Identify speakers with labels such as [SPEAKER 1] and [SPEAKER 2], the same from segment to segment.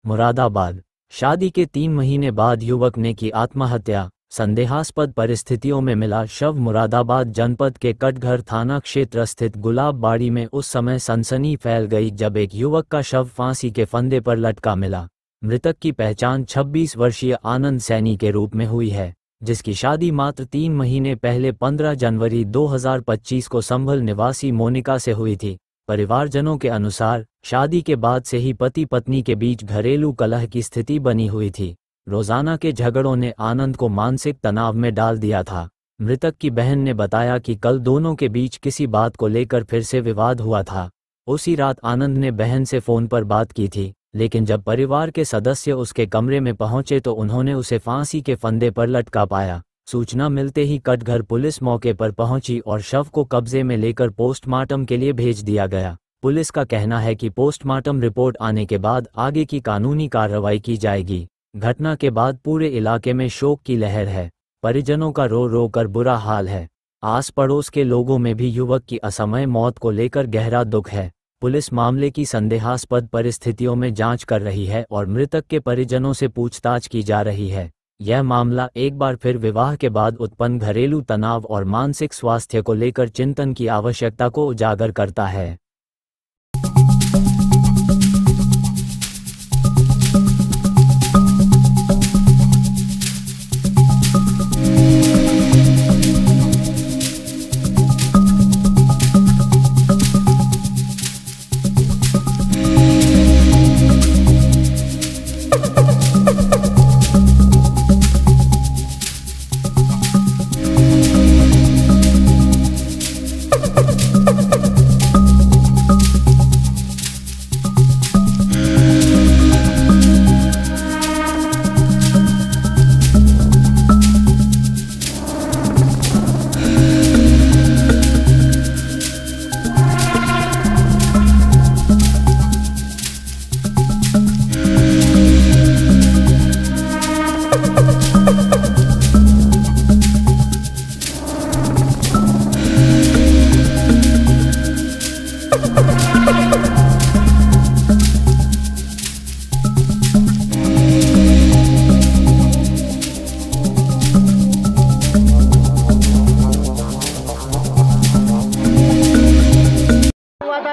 [SPEAKER 1] मुरादाबाद। शादी के 3 महीने बाद युवक ने की आत्महत्या। संदेहास्पद परिस्थितियों में मिला शव। मुरादाबाद जनपद के कटघर थाना क्षेत्र स्थित गुलाब बाड़ी में उस समय सनसनी फैल गई जब एक युवक का शव फांसी के फंदे पर लटका मिला। मृतक की पहचान 26 वर्षीय आनंद सैनी के रूप में हुई है, जिसकी शादी मात्र 3 महीने पहले 15 जनवरी 2025 को संभल निवासी मोनिका से हुई थी। परिवारजनों के अनुसार शादी के बाद से ही पति पत्नी के बीच घरेलू कलह की स्थिति बनी हुई थी। रोजाना के झगड़ों ने आनंद को मानसिक तनाव में डाल दिया था। मृतक की बहन ने बताया कि कल दोनों के बीच किसी बात को लेकर फिर से विवाद हुआ था। उसी रात आनंद ने बहन से फोन पर बात की थी, लेकिन जब परिवार के सदस्य उसके कमरे में पहुंचे तो उन्होंने उसे फांसी के फंदे पर लटका पाया। सूचना मिलते ही कटघर पुलिस मौके पर पहुंची और शव को कब्जे में लेकर पोस्टमार्टम के लिए भेज दिया गया। पुलिस का कहना है कि पोस्टमार्टम रिपोर्ट आने के बाद आगे की कानूनी कार्रवाई की जाएगी। घटना के बाद पूरे इलाके में शोक की लहर है। परिजनों का रो रो कर बुरा हाल है। आस पड़ोस के लोगों में भी युवक की असमय मौत को लेकर गहरा दुख है। पुलिस मामले की संदेहास्पद परिस्थितियों में जांच कर रही है और मृतक के परिजनों से पूछताछ की जा रही है। यह मामला एक बार फिर विवाह के बाद उत्पन्न घरेलू तनाव और मानसिक स्वास्थ्य को लेकर चिंतन की आवश्यकता को उजागर करता है।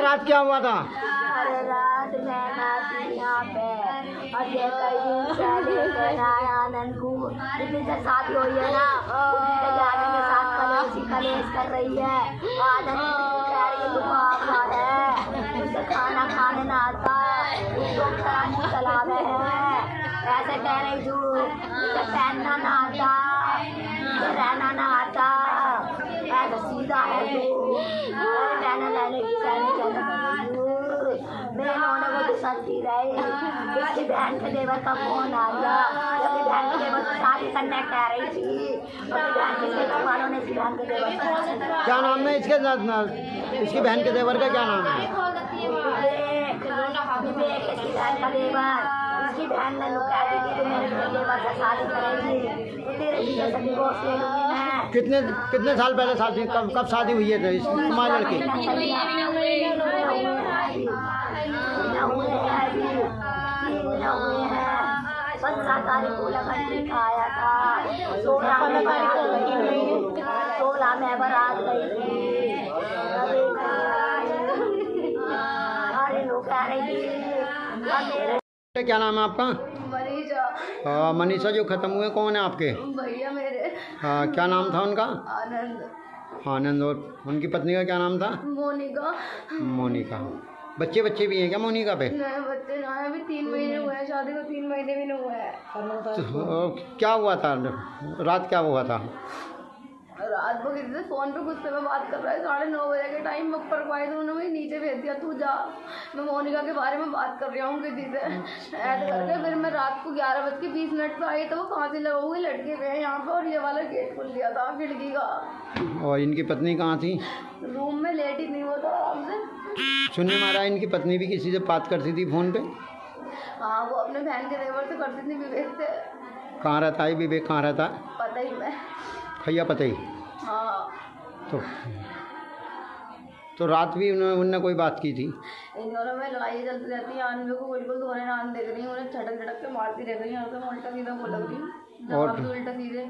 [SPEAKER 2] रात क्या हुआ था?
[SPEAKER 3] अरे रात मैं थी यहाँ पे और ये कई दिन पहले आनंद को जितनी से शादी हुई है ना, जाने के साथ कलेश कर रही है। आनंद है, उसे खाना खाने ना आता, मुँह चला रहे हैं। ऐसे कह रही तू उसे पहनना ना आता, रहना ना आता, ऐसा सीधा है तू रहना लेने की इसकी बहन के देवर का फोन आ गया। अपनी बहन के देवर से शादी करने कह रही थी। अपनी बहन के देवर वालों ने इसकी बहन के देवर से
[SPEAKER 2] क्या नाम है इसके इसकी बहन के देवर का क्या नाम है?
[SPEAKER 3] विवेक इसकी बहन का देवर। इसकी बहन ने कह दी कि मेरे देवर से शादी करेगी तो तेरे जीजा से डिवोर्स ले लूंगी मैं।
[SPEAKER 2] कितने साल पहले शादी कब शादी हुई है इस तुम्हारे लड़की?
[SPEAKER 3] आया था 16 में बारात गई थी। अरे लोग कह रही थी।
[SPEAKER 2] क्या नाम है आपका?
[SPEAKER 3] मनीषा।
[SPEAKER 2] मनीषा जो खत्म हुए कौन है आपके?
[SPEAKER 3] भैया मेरे।
[SPEAKER 2] क्या नाम था उनका?
[SPEAKER 3] आनंद।
[SPEAKER 2] आनंद। और उनकी पत्नी का क्या नाम था?
[SPEAKER 3] मोनिका।
[SPEAKER 2] मोनिका। बच्चे भी हैं क्या मोनिका पे?
[SPEAKER 3] नहीं बच्चे ना, अभी 3 महीने हुए हैं शादी को, 3 महीने भी नहीं हुए हैं।
[SPEAKER 2] तो क्या हुआ था रात? क्या हुआ था
[SPEAKER 3] रात को किसी से फ़ोन पे गुस्से में बात कर रहा है। 9:30 बजे के टाइम में ऊपर को आए तो उन्होंने मुझे नीचे भेज दिया, तू जा, मैं मोनिका के बारे में बात कर रहा हूँ किसी से। ऐसे करके फिर मैं रात को 11:20 पे आई तो वो फांसी लगा हुए लटके हुए हैं यहाँ पे और ये वाला गेट खुल गया था खिड़की का।
[SPEAKER 2] और इनकी पत्नी कहाँ थी?
[SPEAKER 3] रूम में लेटी नहीं वो तो आराम से।
[SPEAKER 2] सुनने में आ रहा है इनकी पत्नी भी किसी से बात करती थी फ़ोन पे?
[SPEAKER 3] हाँ, वो अपने बहन के देवर से करती थी, विवेक से।
[SPEAKER 2] कहाँ रहता है विवेक? कहाँ रहता है?
[SPEAKER 3] पता ही मैं।
[SPEAKER 2] खैया पता ही।
[SPEAKER 3] हाँ।
[SPEAKER 2] तो तो रात भी उनने कोई बात की थी?
[SPEAKER 3] इन दोनों में लड़ाई चलती रहती है। आनवे को बिल्कुल धोने नान देख रही हूँ, उन्हें झटक झटक के मारती रह गई, और उल्टा सीधा बोल रही हूँ,
[SPEAKER 2] और
[SPEAKER 3] उल्टा सीधे।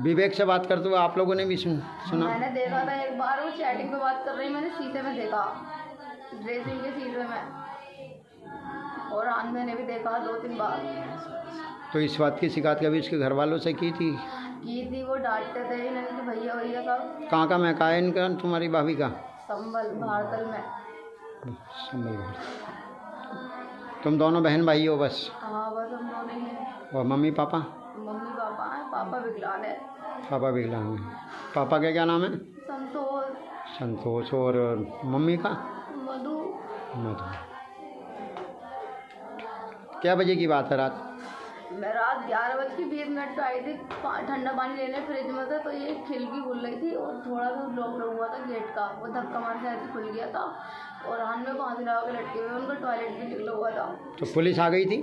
[SPEAKER 2] विवेक से बात करते हुए आप लोगों ने भी सुना?
[SPEAKER 3] मैंने देखा था एक बार वो चैटिंग पे बात कर रही, मैंने शीशे में देखा, ड्रेसिंग के शीशे में, और आनवे ने भी देखा 2-3 बार।
[SPEAKER 2] तो इस बात की शिकायत कभी उसके घर वालों से की थी?
[SPEAKER 3] वो डांटते थे इन्हें कि भैया भैया का।
[SPEAKER 2] कहाँ का महका है इनका, तुम्हारी भाभी का?
[SPEAKER 3] संभल भारतल में।
[SPEAKER 2] संभल भारत। तुम दोनों बहन भाई हो बस?
[SPEAKER 3] हाँ बस हम दोनों ही हैं।
[SPEAKER 2] और मम्मी पापा?
[SPEAKER 3] मम्मी पापा हैं, पापा विकलांग है।
[SPEAKER 2] पापा विकलांग है। पापा का क्या नाम है?
[SPEAKER 3] संतोष।
[SPEAKER 2] संतोष। और मम्मी का?
[SPEAKER 3] मधु।
[SPEAKER 2] मधु। क्या बजे की बात है रात?
[SPEAKER 3] मैं रात 11:20 पे आई थी ठंडा पानी लेने फ्रिज में से, तो ये खिड़की खुल रही थी और थोड़ा सा लॉक हुआ था गेट का, वो धक्का मार से ऐसे खुल गया था, और हाथ में फांसी लगा के लटके हुए, उनका टॉयलेट भी निकला हुआ था।
[SPEAKER 2] तो पुलिस आ गई थी?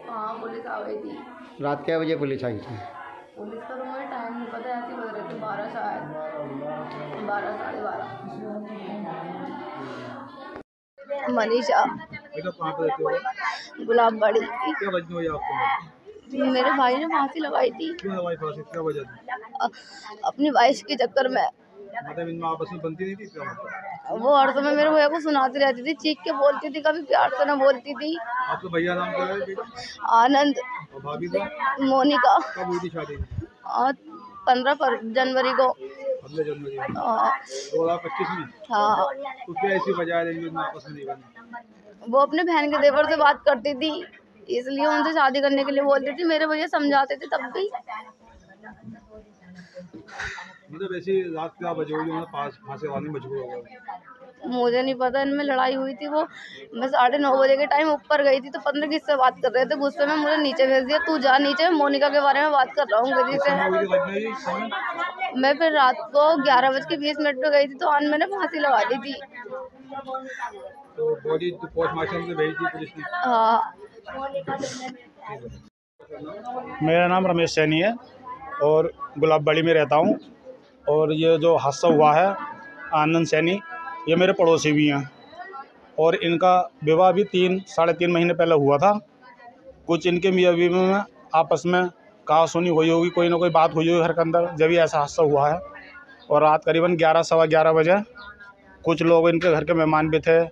[SPEAKER 3] हाँ पुलिस आ गई थी।
[SPEAKER 2] रात क्या बजे पुलिस आई थी?
[SPEAKER 3] पुलिस का तो मुझे टाइम नहीं पता, ऐसे बज रहे थे 12 शायद 12 साढ़े 12। मनीषा। गुलाब बाड़ी।
[SPEAKER 4] क्या वजह हुई आपको?
[SPEAKER 3] मेरे भाई ने फांसी लगाई थी।
[SPEAKER 4] क्यों लगाई फांसी? क्या वजह थी?
[SPEAKER 3] अपनी वाइफ के चक्कर में।
[SPEAKER 4] मतलब इनमें आपस में बनती नहीं थी क्या? मतलब
[SPEAKER 3] वो हर समय मेरे भैया को सुनाती रहती थी, चीख के बोलती थी, कभी प्यार से ना बोलती थी।
[SPEAKER 4] आपका भैया नाम क्या है?
[SPEAKER 3] आनंद।
[SPEAKER 4] और भाभी का?
[SPEAKER 3] मोनिका।
[SPEAKER 4] कब हुई थी शादी?
[SPEAKER 3] 15 जनवरी को।
[SPEAKER 4] 15 जनवरी
[SPEAKER 3] 2025
[SPEAKER 4] में?
[SPEAKER 3] हाँ।
[SPEAKER 4] तो क्या ऐसी वजह है इनमें आपस में नहीं बनी?
[SPEAKER 3] वो अपने बहन के देवर से बात करती थी, इसलिए उनसे शादी करने के लिए बोलती थी। मेरे भैया समझाते थे तब भी।
[SPEAKER 4] मतलब ऐसी रात क्या वजह हुई जो फांसी लगाने में मजबूर हो गए?
[SPEAKER 3] मुझे नहीं पता, इनमें लड़ाई हुई थी। वो मैं 9:30 बजे के टाइम ऊपर गई थी, तो 15 किससे बात कर रहे थे, गुस्से में मुझे नीचे भेज दिया, तू जा नीचे, मोनिका के बारे में बात कर रहा हूँ किसी से। मैं फिर रात को 11:20 पे गई थी, तो आज मैंने फांसी लगा दी थी।
[SPEAKER 4] तो बॉडी पोस्टमार्टम से भेज दी पुलिस ने?
[SPEAKER 3] हाँ।
[SPEAKER 5] मेरा नाम रमेश सैनी है और गुलाबबाड़ी में रहता हूँ। और ये जो हादसा हुआ है आनंद सैनी, ये मेरे पड़ोसी भी हैं, और इनका विवाह भी 3-3.5 महीने पहले हुआ था। कुछ इनके मियाँ बीवी में आपस में कहा सुनी हुई होगी, कोई ना कोई बात हुई होगी घर के अंदर, जब भी ऐसा हादसा हुआ है। और रात करीबन 11-11:15 बजे कुछ लोग इनके घर के मेहमान भी थे,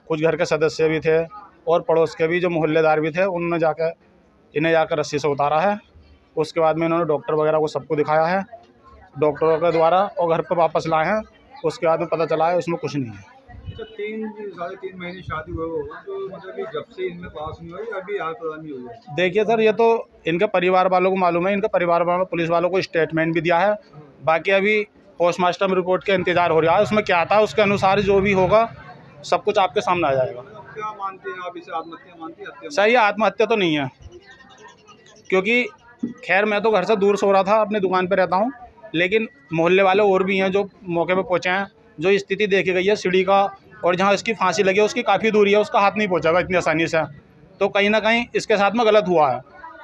[SPEAKER 5] कुछ घर के सदस्य भी थे, और पड़ोस के भी जो मोहल्लेदार भी थे, उन्होंने इन्हें जाकर रस्सी से उतारा है। उसके बाद में इन्होंने डॉक्टर वगैरह को सबको दिखाया है, डॉक्टरों के द्वारा, और घर पर वापस लाए हैं। उसके बाद में पता चला है उसमें कुछ नहीं है।
[SPEAKER 4] अच्छा, 3-3.5 महीने शादी हुए हो, तो मतलब जब से इनमें पास नहीं हुई अभी हाथ प्रदान हुई है?
[SPEAKER 5] देखिए सर, ये तो इनके परिवार वालों को मालूम है, इनके परिवार वालों ने पुलिस वालों को स्टेटमेंट भी दिया है। बाकी अभी पोस्टमार्टम रिपोर्ट के इंतजार हो रहा है, उसमें क्या आता है उसके अनुसार जो भी होगा सब कुछ आपके सामने आ जाएगा।
[SPEAKER 4] क्या मानते हैं आप, इसे आत्महत्या मानते हैं?
[SPEAKER 5] सर ये आत्महत्या तो नहीं है, क्योंकि खैर मैं तो घर से दूर सो रहा था, अपनी दुकान पे रहता हूँ, लेकिन मोहल्ले वाले और भी हैं जो मौके पे पहुँचे हैं। जो स्थिति देखी गई है सीढ़ी का, और जहाँ इसकी फांसी लगी है उसकी काफ़ी दूरी है, उसका हाथ नहीं पहुँचेगा इतनी आसानी से, तो कहीं ना कहीं इसके साथ में गलत हुआ है।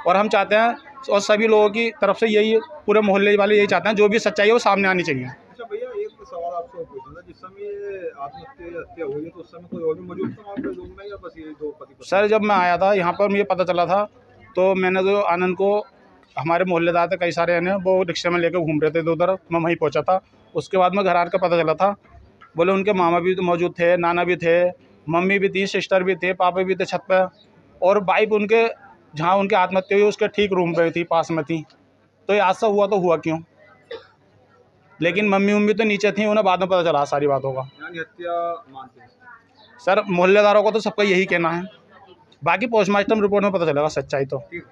[SPEAKER 5] और हम चाहते हैं, और सभी लोगों की तरफ से यही, पूरे मोहल्ले वाले यही चाहते हैं, जो भी सच्चाई है वो सामने आनी चाहिए।
[SPEAKER 4] अच्छा भैया, एक सवाल आपसे पूछना था, जिस समय आत्महत्या हुई है तो उस समय कोई और भी मौजूद था वहाँ पे रूम में, या बस ये 2 पति?
[SPEAKER 5] सर जब मैं आया था यहाँ पर मुझे पता चला था, तो मैंने तो आनंद को, हमारे मोहल्लेदार थे कई सारे हैं, वो रिक्शे में लेकर घूम रहे थे इधर उधर, मैं वहीं पहुँचा था। उसके बाद में घर आकर पता चला था, बोले उनके मामा भी तो मौजूद थे, नाना भी थे, मम्मी भी थी, सिस्टर भी थे, पापा भी थे छत पे, और वाइफ उनके जहाँ उनकी आत्महत्या हुई उसके ठीक रूम पे थी, पास में थी। तो ये हादसा हुआ तो हुआ क्यों? लेकिन मम्मी तो नीचे थी, उन्हें बाद में पता चला सारी बातों का।
[SPEAKER 4] यानी हत्या मानते हैं?
[SPEAKER 5] सर मोहल्लेदारों को तो सबका यही कहना है, बाकी पोस्टमार्टम रिपोर्ट में पता चलेगा सच्चाई तो।
[SPEAKER 4] ठीक।